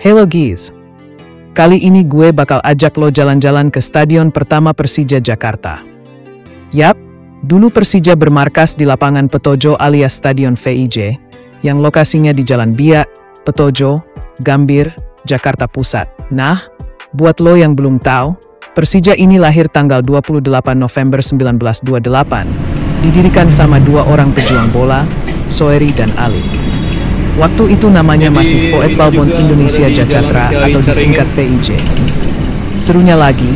Hello guys, kali ini gue bakal ajak lo jalan-jalan ke stadion pertama Persija Jakarta. Yap, dulu Persija bermarkas di lapangan Petojo alias Stadion VIJ, yang lokasinya di Jalan Biak, Petojo, Gambir, Jakarta Pusat. Nah, buat lo yang belum tahu, Persija ini lahir tanggal 28 November 1928, didirikan sama dua orang pejuang bola, Soeri dan Ali. Waktu itu namanya masih Voetbalbond Indonesia Jacatra atau disingkat VIJ. Serunya lagi,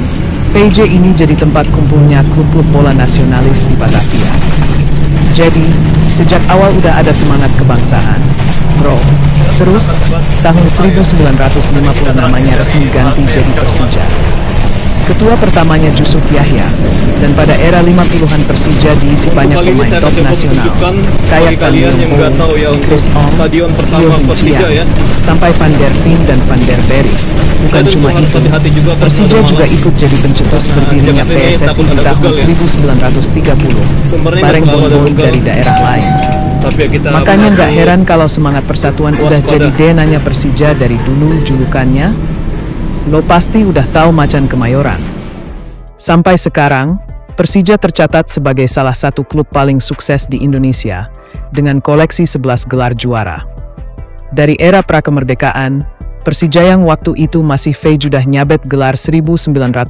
VIJ ini jadi tempat kumpulnya klub-klub bola nasionalis di Batavia. Jadi, sejak awal udah ada semangat kebangsaan, bro. Terus, tahun 1950 namanya resmi ganti jadi Persija. Ketua pertamanya Jusuf Yahya, dan pada era 50-an Persija diisi banyak pemain top nasional, kayak kalian yang nggak tahu ya Chris Ong, Rio Vincian, sampai Van der Veen dan Van der Berry. Bukan cuma itu, Persija juga ikut jadi pencetus berdirinya PSSI di tahun 1930, bareng bond dari daerah lain. Makanya nggak heran kalau semangat persatuan udah jadi DNA-nya Persija dari dulu. Julukannya lo pasti udah tahu Macan Kemayoran. Sampai sekarang, Persija tercatat sebagai salah satu klub paling sukses di Indonesia, dengan koleksi 11 gelar juara. Dari era prakemerdekaan, Persija yang waktu itu masih VIJ udah nyabet gelar 1931,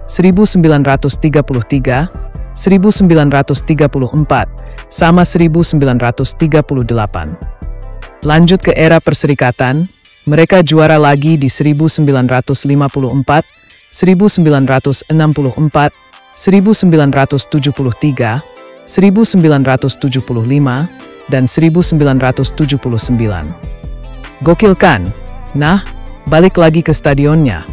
1933, 1934, sama 1938. Lanjut ke era perserikatan, mereka juara lagi di 1954, 1964, 1973, 1975, dan 1979. Gokil kan? Nah, balik lagi ke stadionnya.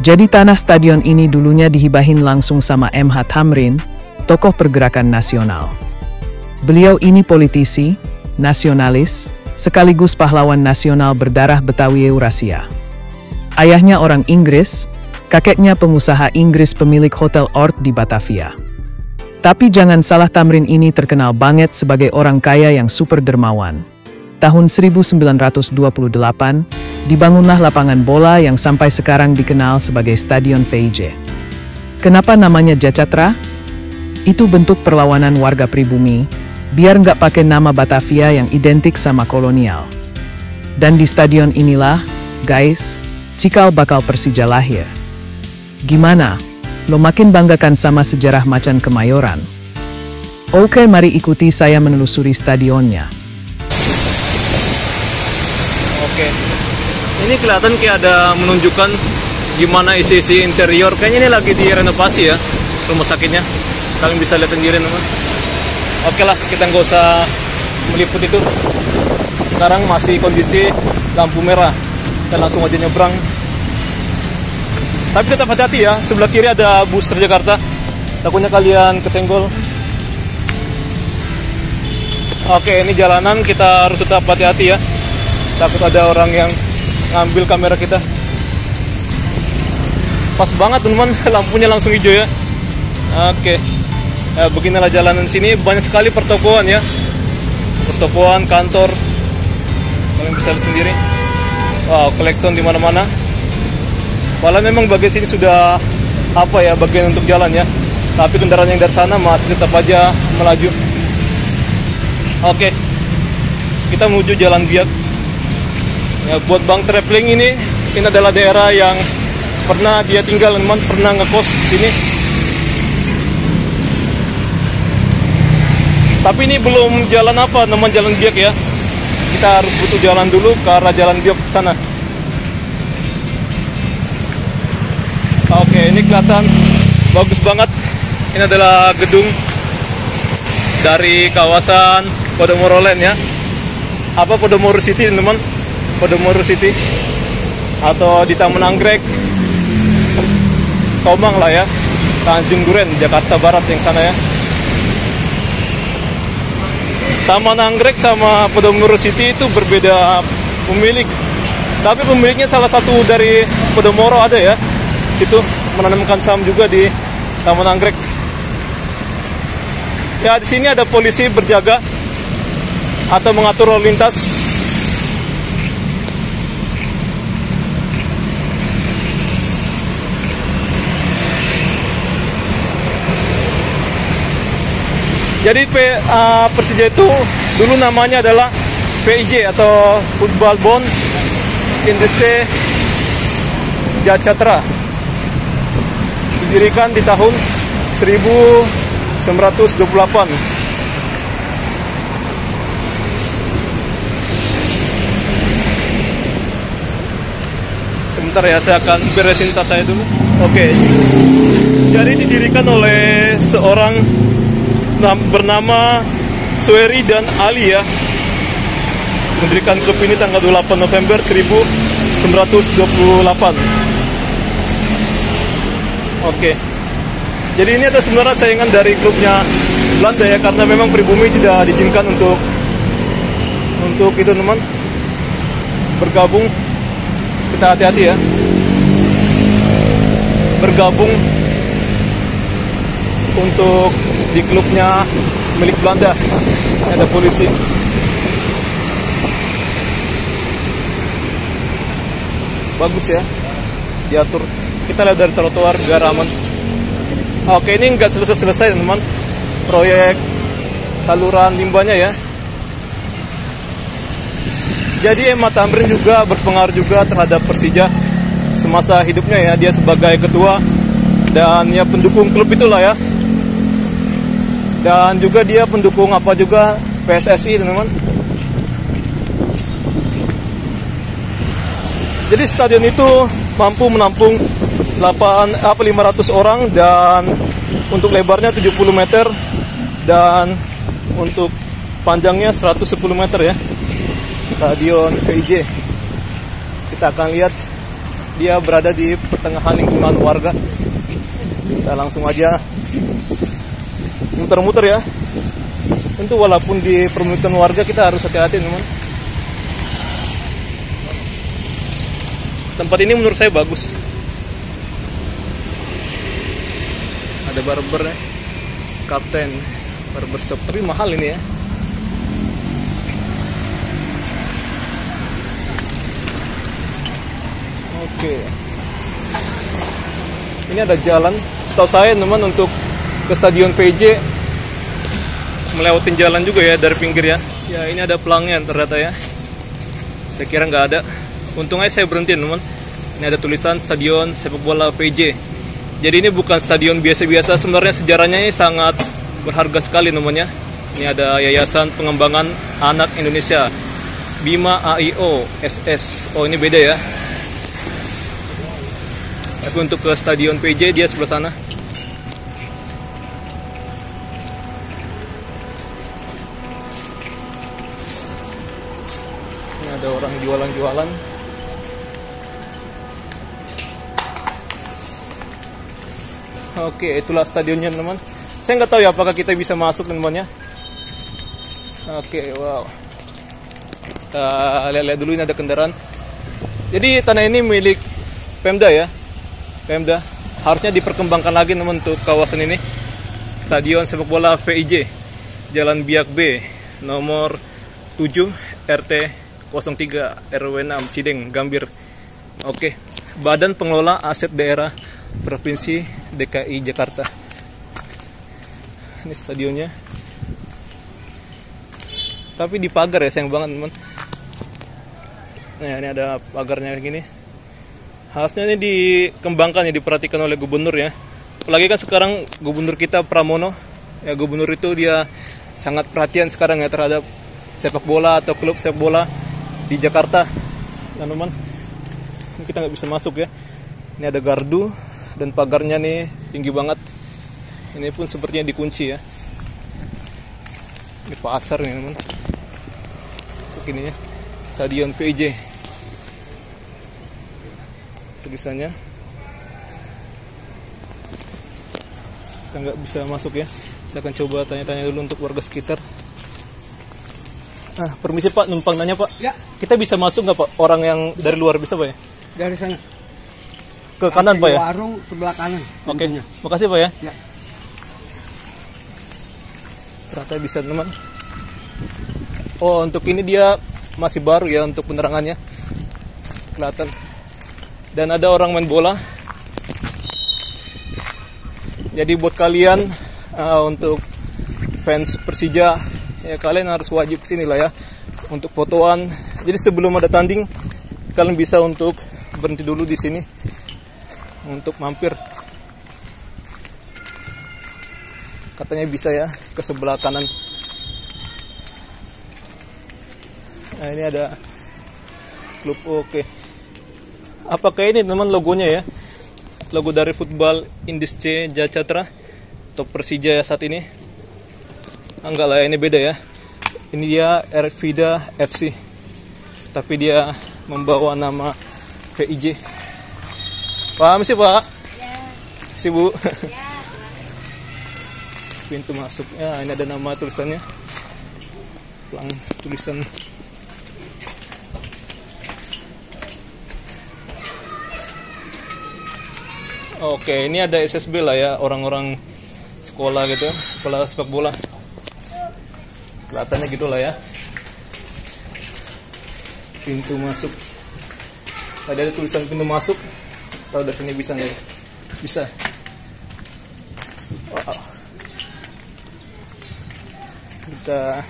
Jadi tanah stadion ini dulunya dihibahin langsung sama MH Thamrin, tokoh pergerakan nasional. Beliau ini politisi, nasionalis, sekaligus pahlawan nasional berdarah Betawi Eurasia. Ayahnya orang Inggris, kakeknya pengusaha Inggris pemilik Hotel Ort di Batavia. Tapi jangan salah, Thamrin ini terkenal banget sebagai orang kaya yang super dermawan. Tahun 1928, dibangunlah lapangan bola yang sampai sekarang dikenal sebagai Stadion VIJ. Kenapa namanya Jacatra? Itu bentuk perlawanan warga pribumi, biar nggak pakai nama Batavia yang identik sama kolonial. Dan di stadion inilah, guys, cikal bakal Persija lahir. Gimana? Lo makin banggakan sama sejarah Macan Kemayoran? Oke, mari ikuti saya menelusuri stadionnya. Oke, ini kelihatan kayak ada menunjukkan gimana isi-isi interior. Kayaknya ini lagi direnovasi ya, rumah sakitnya. Kalian bisa lihat sendiri, teman. Oke lah, kita nggak usah meliput itu. Sekarang masih kondisi lampu merah, kita langsung aja nyebrang. Tapi tetap hati-hati ya, sebelah kiri ada bus Transjakarta, takutnya kalian kesenggol. Oke, ini jalanan kita harus tetap hati-hati ya, takut ada orang yang ngambil kamera kita. Pas banget teman, lampunya langsung hijau ya. Oke. Ya, beginilah jalanan sini, banyak sekali pertokoan ya, pertokoan, kantor, kalian bisa lihat sendiri. Wow, klakson di mana-mana. Malah memang bagian sini sudah bagian untuk jalan ya, tapi kendaraan yang dari sana masih tetap aja melaju. Oke, kita menuju Jalan Biak. Ya, buat Bang Trepling ini adalah daerah yang pernah dia tinggal, teman, pernah ngekos di sini. Tapi ini belum jalan namanya Jalan Biak ya. Kita harus butuh jalan dulu ke arah Jalan Biak ke sana. Oke, ini kelihatan bagus banget. Ini adalah gedung dari kawasan Podomoro Land ya. Apa Podomoro City, teman? Podomoro City atau di Taman Anggrek, Tomang lah ya. Tanjung Duren, Jakarta Barat yang sana ya. Taman Anggrek sama Podomoro City itu berbeda pemilik. Tapi pemiliknya salah satu dari Podomoro ada ya. Situ menanamkan saham juga di Taman Anggrek. Ya, di sini ada polisi berjaga atau mengatur lalu lintas. Jadi Persija itu dulu namanya adalah PIJ atau Football Bond Industri Jacatra. Didirikan di tahun 1928. Sebentar ya, saya akan beresin tas saya dulu. Oke. Jadi didirikan oleh seorang bernama Sueri dan Ali ya. Mendirikan klub ini tanggal 28 November 1928. Oke. Jadi ini ada sebenarnya saingan dari klubnya Belanda ya, karena memang pribumi tidak diizinkan untuk itu teman bergabung. Kita hati-hati ya. Bergabung untuk di klubnya milik Belanda. Ada polisi. Bagus ya, diatur. Kita lihat dari trotoar biar aman. Oke, ini nggak selesai teman, proyek saluran limbahnya ya. Jadi Ahmad Tamrin juga berpengaruh juga terhadap Persija semasa hidupnya ya. Dia sebagai ketua dan ya pendukung klub itulah ya. Dan juga dia pendukung apa juga PSSI teman-teman. Jadi stadion itu mampu menampung 500 orang dan untuk lebarnya 70 meter dan untuk panjangnya 110 meter ya. Stadion PIJ. Kita akan lihat dia berada di pertengahan lingkungan warga. Kita langsung aja muter-muter ya. Tentu walaupun di permukiman warga kita harus hati-hati teman. Tempat ini menurut saya bagus. Ada barber ya, Kapten barbershop, tapi mahal ini ya. Oke. Ini ada jalan. Setahu saya teman untuk ke Stadion PJ melewatin jalan juga ya dari pinggir ya. Ya ini ada pelangnya ternyata ya. Saya kira nggak ada. Untung aja saya berhenti teman. Ini ada tulisan Stadion Sepak Bola PJ. Jadi ini bukan stadion biasa-biasa. Sebenarnya sejarahnya ini sangat berharga sekali namanya. Ini ada Yayasan Pengembangan Anak Indonesia, Bima AIO SS. Oh ini beda ya. Tapi untuk ke Stadion PJ dia sebelah sana. Ini ada orang jualan-jualan. Oke, itulah stadionnya teman. Saya nggak tahu ya apakah kita bisa masuk teman ya. Oke, wow. Kita lihat-lihat dulu, ini ada kendaraan. Jadi tanah ini milik Pemda ya. Pemda harusnya diperkembangkan lagi teman untuk kawasan ini. Stadion Sepak Bola PIJ, Jalan Biak B, nomor 7 RT 03 RW 6 Cideng, Gambir. Oke, Badan Pengelola Aset Daerah Provinsi DKI Jakarta. Ini stadionnya. Tapi dipagar ya, sayang banget teman. Nah, ini ada pagarnya kayak gini. Harusnya ini dikembangkan ya, diperhatikan oleh gubernur ya. Apalagi kan sekarang gubernur kita Pramono. Ya, gubernur itu dia sangat perhatian sekarang ya terhadap sepak bola atau klub sepak bola di Jakarta. Teman-teman, kita nggak bisa masuk ya. Ini ada gardu dan pagarnya nih tinggi banget. Ini pun sepertinya dikunci ya. Ini pasar nih teman. Begini ya, Stadion PIJ. Tulisannya. Kita nggak bisa masuk ya. Saya akan coba tanya-tanya dulu untuk warga sekitar. Permisi Pak, numpang nanya Pak. Ya. Kita bisa masuk nggak Pak? Orang yang dari luar bisa Pak ya? Dari sana. Ke kanan Pak ya? Warung sebelah kanan. Oke, makasih Pak ya. Ya. Ternyata bisa teman. Oh, untuk ini dia masih baru ya untuk penerangannya. Kelihatan. Dan ada orang main bola. Jadi buat kalian untuk fans Persija ya, kalian harus wajib kesini lah ya untuk fotoan. Jadi sebelum ada tanding kalian bisa untuk berhenti dulu di sini untuk mampir. Katanya bisa ya ke sebelah kanan. Nah, ini ada klub. Oke. Apakah ini teman logonya ya? Logo dari Football Industri Jakarta atau Persija ya saat ini? Enggak lah, ini beda ya. Ini dia Ervida FC. Tapi dia membawa nama PIJ. Paham sih Pak? Ya. Si Bu. Ya. Pintu masuknya, ini ada nama tulisannya. Tulisan. Oke, ini ada SSB lah ya, orang-orang sekolah gitu, sekolah sepak bola. Kelihatannya gitulah ya. Pintu masuk. Tadi ada tulisan pintu masuk. Tahu dari sini bisa nggak? Bisa. Wow. Kita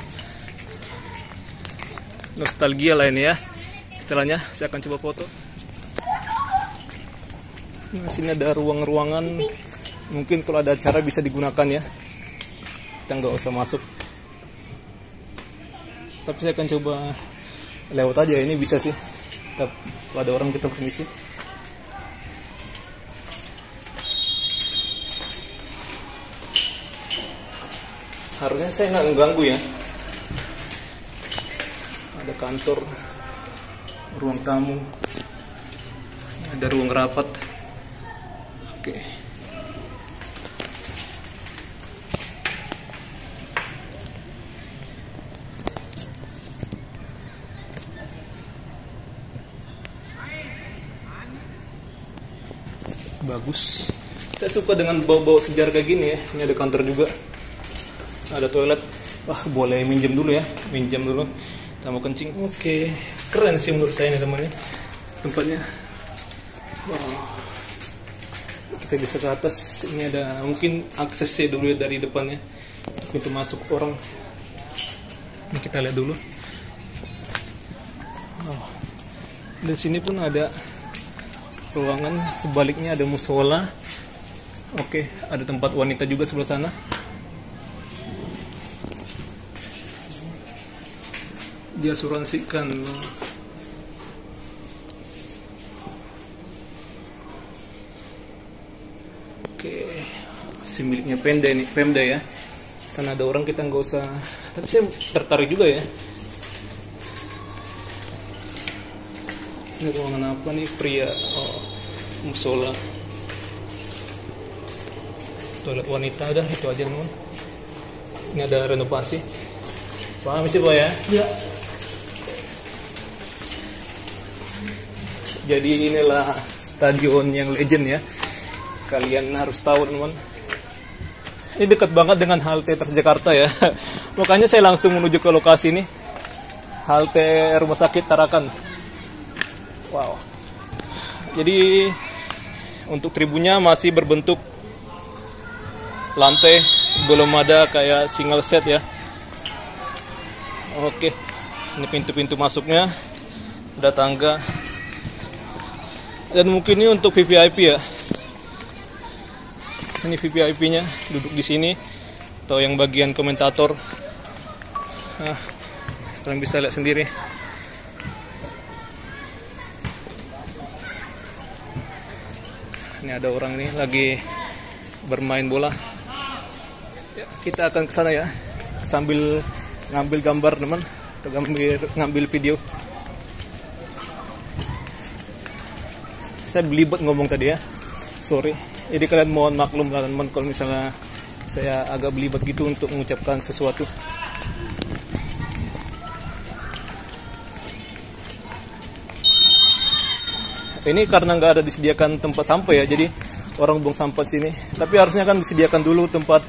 nostalgia lah ini ya. Istilahnya, saya akan coba foto. Nah, sini ada ruang-ruangan. Mungkin kalau ada acara bisa digunakan ya. Kita nggak usah masuk. Tapi saya akan coba lewat aja. Ini bisa sih. Kalau ada orang kita permisi. Harusnya saya nggak mengganggu ya. Ada kantor, ruang tamu, ada ruang rapat. Oke. Bagus. Saya suka dengan bau-bau sejarah kayak gini ya. Ini ada kantor juga. Ada toilet. Wah, boleh minjem dulu ya. Minjem dulu. Kita mau kencing. Oke. Keren sih menurut saya nih temannya. Tempatnya. Wow. Kita bisa ke atas. Ini ada mungkin aksesnya dulu ya dari depannya. Pintu masuk orang. Ini kita lihat dulu. Oh. Dan sini pun ada ruangan, sebaliknya ada musola. Oke, ada tempat wanita juga sebelah sana. Diasuransikan. Oke, si miliknya Pemda ya. Sana ada orang, kita nggak usah. Tapi saya tertarik juga ya. Ini ruangan apa nih, pria? Oh, musola. Toilet wanita, udah itu aja teman. Ini ada renovasi. Paham sih Pak ya? Iya. Jadi inilah stadion yang legend ya. Kalian harus tahu teman. Ini dekat banget dengan halte Transjakarta ya. Makanya saya langsung menuju ke lokasi ini. Halte Rumah Sakit Tarakan. Wow. Jadi untuk tribunnya masih berbentuk lantai, belum ada kayak single set ya. Oke. Ini pintu-pintu masuknya. Ada tangga. Dan mungkin ini untuk VVIP ya. Ini VVIP-nya duduk di sini atau yang bagian komentator. Nah, kalian bisa lihat sendiri. Ini ada orang nih lagi bermain bola. Ya, kita akan ke sana ya, sambil ngambil gambar teman, atau ngambil video. Saya belibet ngomong tadi ya, sorry. Jadi kalian mohon maklum teman kalau misalnya saya agak belibet gitu untuk mengucapkan sesuatu. Ini karena nggak ada disediakan tempat sampah ya, jadi orang buang sampah sini. Tapi harusnya kan disediakan dulu tempat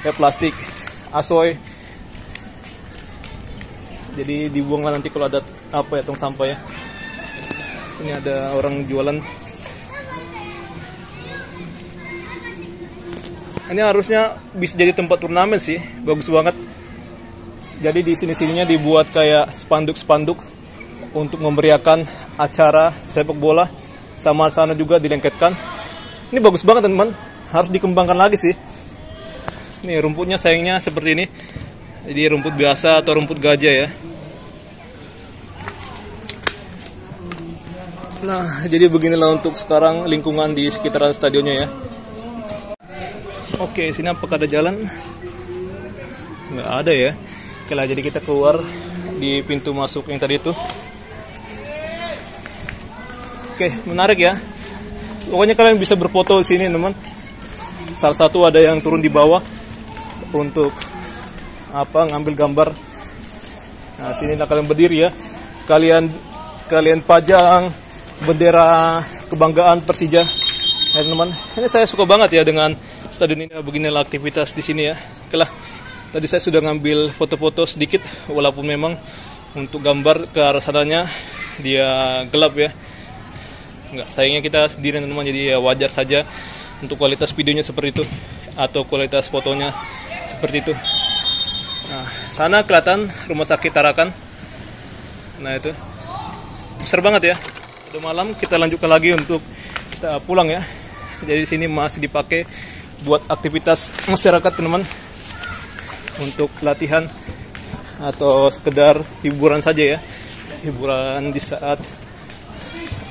kayak plastik, asoy. Jadi dibuanglah nanti kalau ada apa ya, tong sampah ya. Ini ada orang jualan. Ini harusnya bisa jadi tempat turnamen sih, bagus banget. Jadi di sini-sininya dibuat kayak spanduk-spanduk untuk memeriahkan acara sepak bola. Sama sana juga dilengketkan. Ini bagus banget teman-teman, harus dikembangkan lagi sih. Nih rumputnya sayangnya seperti ini. Jadi rumput biasa atau rumput gajah ya. Nah, jadi beginilah untuk sekarang lingkungan di sekitaran stadionnya ya. Oke, sini apakah ada jalan? Nggak ada ya. Oke lah, jadi kita keluar di pintu masuk yang tadi itu. Oke, menarik ya. Pokoknya kalian bisa berfoto di sini, teman. Salah satu ada yang turun di bawah untuk ngambil gambar. Nah, sini kalian berdiri ya. Kalian pajang bendera kebanggaan Persija. Ya, teman. Ini saya suka banget ya dengan stadion ini. Beginilah aktivitas di sini ya. Oke lah. Tadi saya sudah ngambil foto-foto sedikit, walaupun memang untuk gambar ke arah sananya dia gelap ya. Enggak, sayangnya kita sendiri teman-teman, jadi ya wajar saja untuk kualitas videonya seperti itu atau kualitas fotonya seperti itu. Nah, sana kelihatan rumah sakit Tarakan. Nah itu besar banget ya. Udah malam, kita lanjutkan lagi untuk kita pulang ya. Jadi sini masih dipakai buat aktivitas masyarakat teman-teman, untuk latihan atau sekedar hiburan saja ya. Hiburan di saat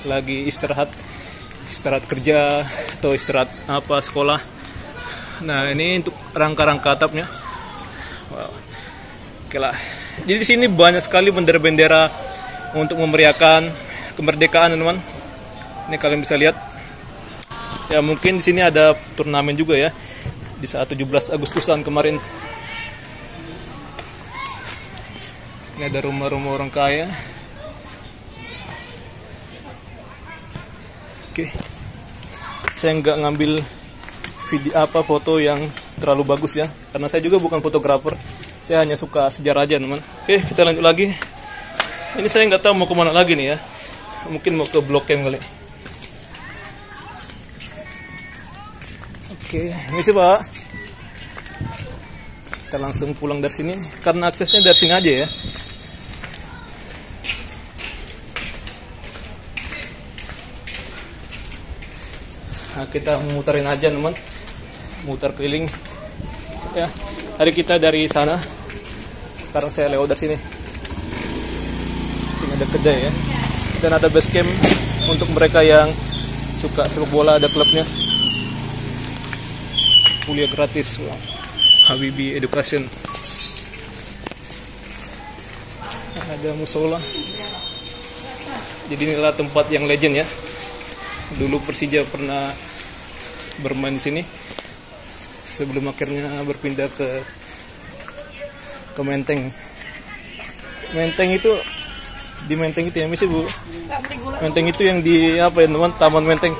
lagi istirahat kerja atau istirahat sekolah. Nah ini untuk rangka-rangka atapnya. Wow. Oke lah. Jadi di sini banyak sekali bendera-bendera untuk memeriahkan kemerdekaan teman-teman. Ini kalian bisa lihat. Ya mungkin di sini ada turnamen juga ya di saat 17 Agustusan kemarin. Ini ada rumah-rumah orang kaya. Oke, saya nggak ngambil video foto yang terlalu bagus ya, karena saya juga bukan fotografer. Saya hanya suka sejarah aja teman. Oke, kita lanjut lagi. Ini saya nggak tahu mau kemana lagi nih ya. Mungkin mau ke Blok M kali. Oke, ini sih Pak. Kita langsung pulang dari sini, karena aksesnya dari sini aja ya. Nah, kita muterin aja teman, muter keliling ya. Hari kita dari sana, sekarang saya lewat dari sini. Sini ada kedai ya, dan ada base camp untuk mereka yang suka sepak bola, ada klubnya. Kuliah gratis, Habibie Education. Ada musola. Jadi inilah tempat yang legend ya. Dulu Persija pernah bermain di sini sebelum akhirnya berpindah ke Menteng. Menteng itu di Menteng itu ya misi Bu. Menteng itu yang di teman, Taman Menteng.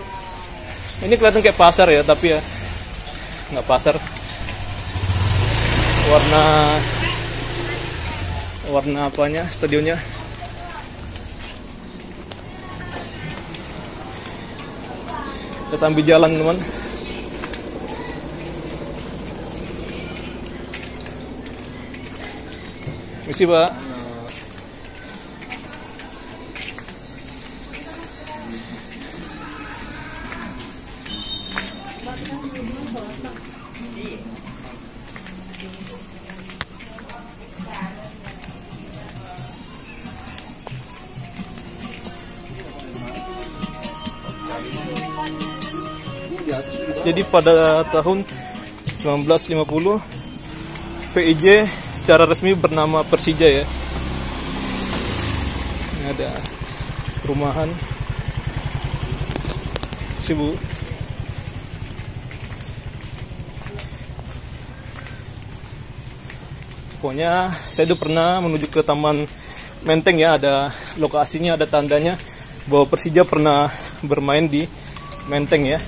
Ini kelihatan kayak pasar ya, tapi ya nggak pasar. Warna stadionnya. Kita sambil jalan teman. Misi Pak. Jadi pada tahun 1950 PIJ secara resmi bernama Persija ya. Ini ada perumahan Bu. Pokoknya saya dulu pernah menuju ke Taman Menteng ya, ada lokasinya, ada tandanya bahwa Persija pernah bermain di Menteng ya.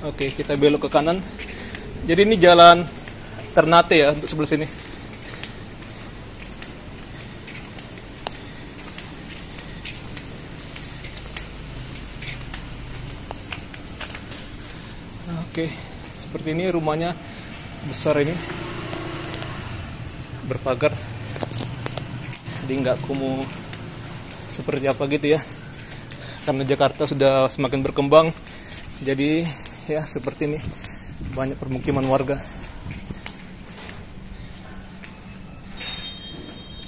Oke, kita belok ke kanan. Jadi ini jalan Ternate ya untuk sebelah sini. Oke, seperti ini rumahnya, besar ini, berpagar, jadi nggak kumuh seperti apa gitu ya. Karena Jakarta sudah semakin berkembang, jadi ya seperti ini, banyak permukiman warga,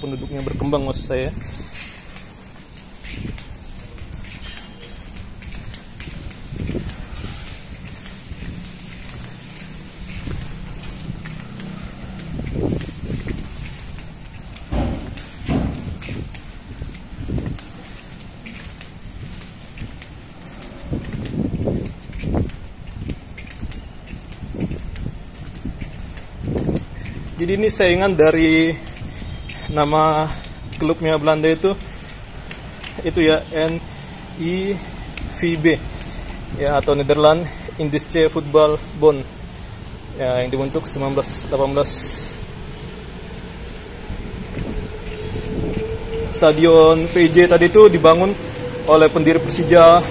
penduduknya berkembang maksud saya. Jadi ini saingan dari nama klubnya Belanda itu ya, NIVB ya, atau Netherlands Indische Voetbal Bond ya, yang dibentuk 1918. Stadion VJ tadi itu dibangun oleh pendiri Persija.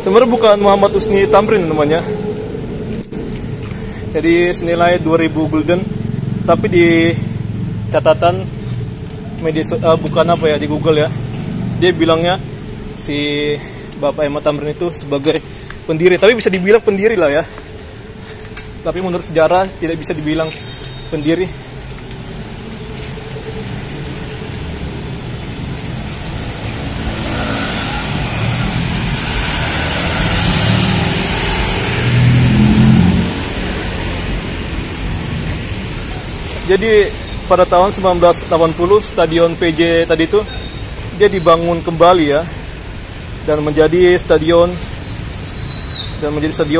Sebenarnya bukan Muhammad Usni Tamrin namanya. Jadi senilai 2.000 gulden. Tapi di catatan media bukan apa ya, di Google ya, dia bilangnya si Bapak Ahmad Tamrin itu sebagai pendiri. Tapi bisa dibilang pendiri lah ya. Tapi menurut sejarah tidak bisa dibilang pendiri. Jadi pada tahun 1980 stadion PJ tadi itu dia dibangun kembali ya, dan menjadi stadion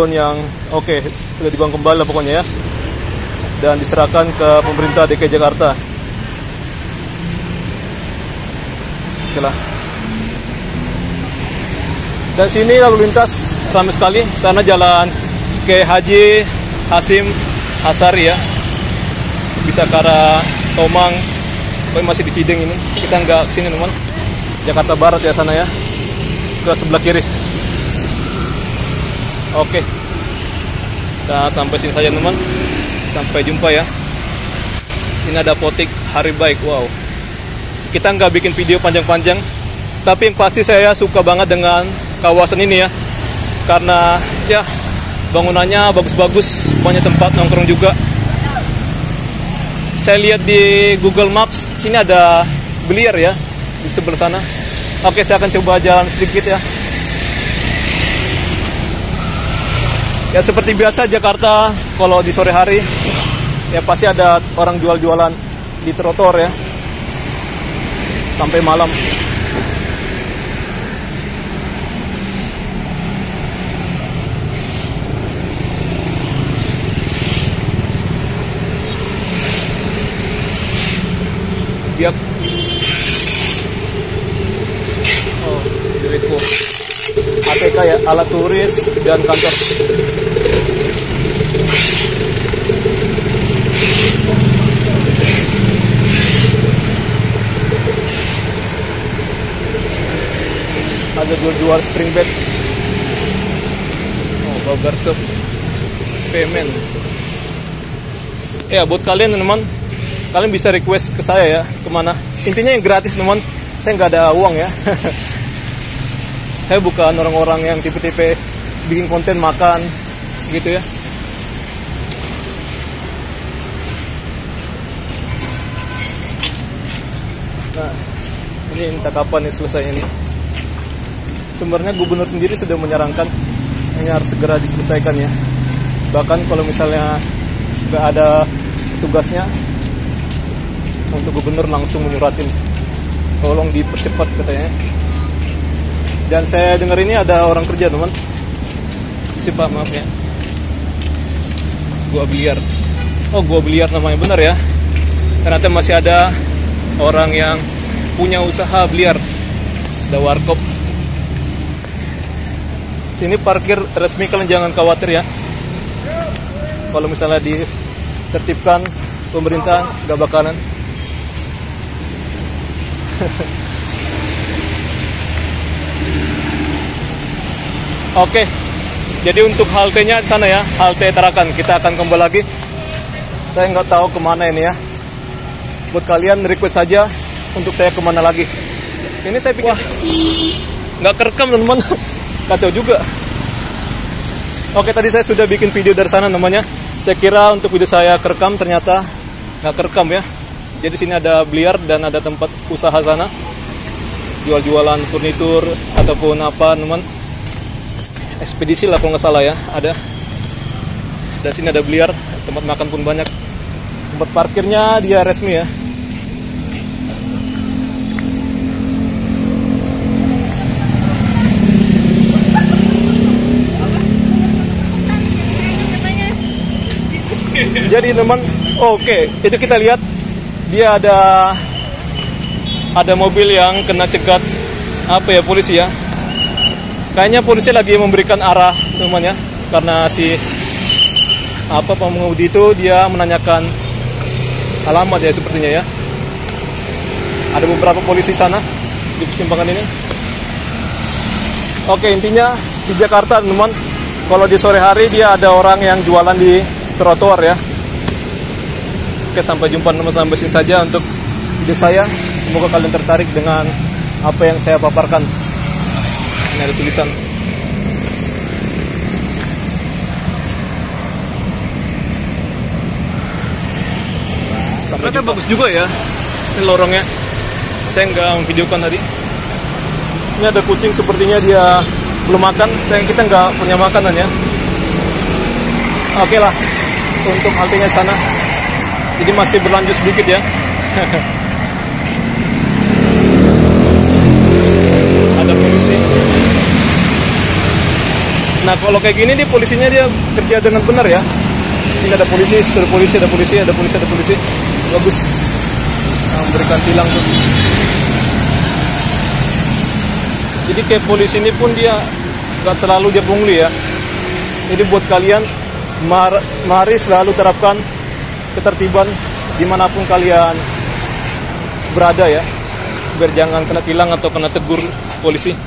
yang oke, sudah dibangun kembali lah pokoknya ya, dan diserahkan ke pemerintah DKI Jakarta. Oke lah. Dan sini lalu lintas ramai sekali, sana jalan ke Haji Hasim Hasari ya, bisa ke arah Tomang, tapi masih di Cideng ini. Kita nggak kesini teman, Jakarta Barat ya sana ya, ke sebelah kiri. Oke, kita sampai sini saja teman, sampai jumpa ya. Ini ada apotik Hari Baik. Wow, kita nggak bikin video panjang-panjang, tapi yang pasti saya suka banget dengan kawasan ini ya, karena ya bangunannya bagus-bagus, banyak tempat nongkrong juga. Saya lihat di Google Maps, sini ada biliar ya, di sebelah sana. Oke, saya akan coba jalan sedikit ya. Ya seperti biasa Jakarta, kalau di sore hari, ya pasti ada orang jual-jualan di trotoar ya, sampai malam. Biak. Oh, direktur. ATK ya, alat turis dan kantor. Ada jual-jual spring bed. Oh, burger shop. Payment. Ya, buat kalian teman, kalian bisa request ke saya ya, kemana. Intinya yang gratis teman, saya nggak ada uang ya. Saya bukan orang-orang yang tipe-tipe bikin konten makan gitu ya. Nah, ini entah kapan nih selesai ini. Sebenarnya gubernur sendiri sudah menyarankan ini harus segera diselesaikan ya. Bahkan kalau misalnya nggak ada tugasnya, untuk gubernur langsung menyuratin tolong dipercepat katanya. Dan saya dengar ini ada orang kerja teman. Pak, maaf ya. Gua Biliar. Oh, Gua Biliar namanya, benar ya. Ternyata masih ada orang yang punya usaha biliar. Ada warkop. Sini parkir resmi, kalian jangan khawatir ya. Kalau misalnya ditertibkan pemerintah, gak bakalan. Oke, Jadi untuk haltenya di sana ya, halte Tarakan. Kita akan kembali lagi. Saya nggak tahu kemana ini ya. Buat kalian request saja untuk saya kemana lagi. Ini saya pikir nggak kerekam teman-teman. Kacau juga. Oke, tadi saya sudah bikin video dari sana namanya. Saya kira untuk video saya kerekam, ternyata nggak kerekam ya. Jadi sini ada biliar dan ada tempat usaha sana, jual-jualan furnitur ataupun apa teman. Ekspedisi lah kalau nggak salah ya, ada. Dan sini ada biliar, tempat makan pun banyak. Tempat parkirnya dia resmi ya. Jadi teman, oke, itu kita lihat dia ada mobil yang kena cegat apa ya, polisi ya. Kayaknya polisi lagi memberikan arah teman ya, karena si pengemudi itu dia menanyakan alamat ya sepertinya ya. Ada beberapa polisi sana di persimpangan ini. Oke, intinya di Jakarta teman, kalau di sore hari dia ada orang yang jualan di trotoar ya. Oke, sampai jumpa teman, sampai sini saja untuk video saya. Semoga kalian tertarik dengan apa yang saya paparkan. Ini ada tulisan. Ternyata bagus juga ya. Ini lorongnya. Saya nggak memvideokan tadi. Ini ada kucing, sepertinya dia belum makan. Kita nggak punya makanan ya. Oke lah, untuk haltenya sana. Jadi masih berlanjut sedikit ya. Ada polisi. Nah, kalau kayak gini nih polisinya dia kerja dengan benar ya. Sini ada polisi, ada polisi, ada polisi, ada polisi, ada polisi. Bagus. Nah, memberikan tilang tuh. Jadi kayak polisi ini pun dia nggak selalu dia pungli ya. Jadi buat kalian, mari selalu terapkan ketertiban dimanapun kalian berada ya, biar jangan kena tilang atau kena tegur polisi.